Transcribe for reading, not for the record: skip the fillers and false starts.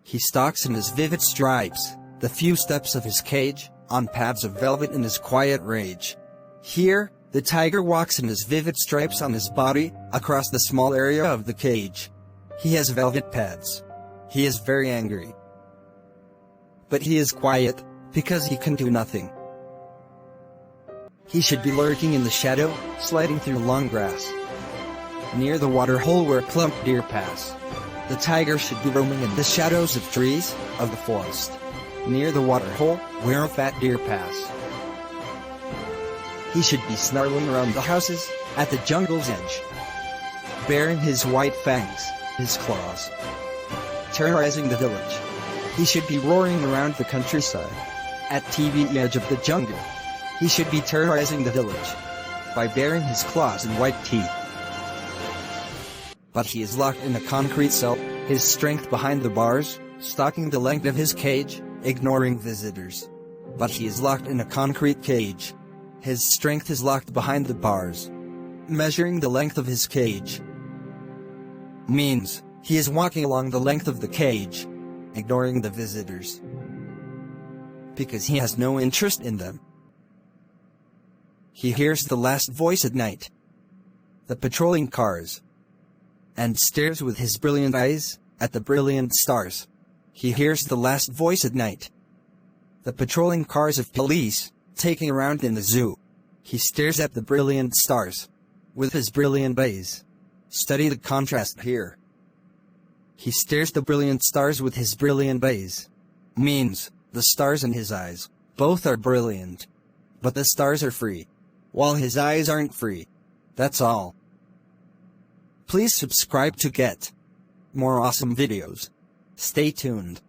He stalks in his vivid stripes, the few steps of his cage, on paths of velvet in his quiet rage. Here, the tiger walks in his vivid stripes on his body, across the small area of the cage. He has velvet pads. He is very angry. But he is quiet, because he can do nothing. He should be lurking in the shadow, sliding through long grass, near the water hole where plump deer pass. The tiger should be roaming in the shadows of trees, of the forest, near the water hole, where a fat deer pass. He should be snarling around the houses, at the jungle's edge, baring his white fangs, his claws, terrorizing the village. He should be roaring around the countryside, at the edge of the jungle. He should be terrorizing the village, by baring his claws and white teeth. But he is locked in a concrete cell, his strength behind the bars, stalking the length of his cage, ignoring visitors. But he is locked in a concrete cage. His strength is locked behind the bars, measuring the length of his cage. Means, he is walking along the length of the cage, ignoring the visitors, because he has no interest in them. He hears the last voice at night, the patrolling cars, and stares with his brilliant eyes at the brilliant stars. He hears the last voice at night, the patrolling cars of police, taking a round in the zoo. He stares at the brilliant stars with his brilliant eyes. Study the contrast here. He stares the brilliant stars with his brilliant eyes. Means, the stars in his eyes, both are brilliant. But the stars are free, while his eyes aren't free. That's all. Please subscribe to get more awesome videos. Stay tuned.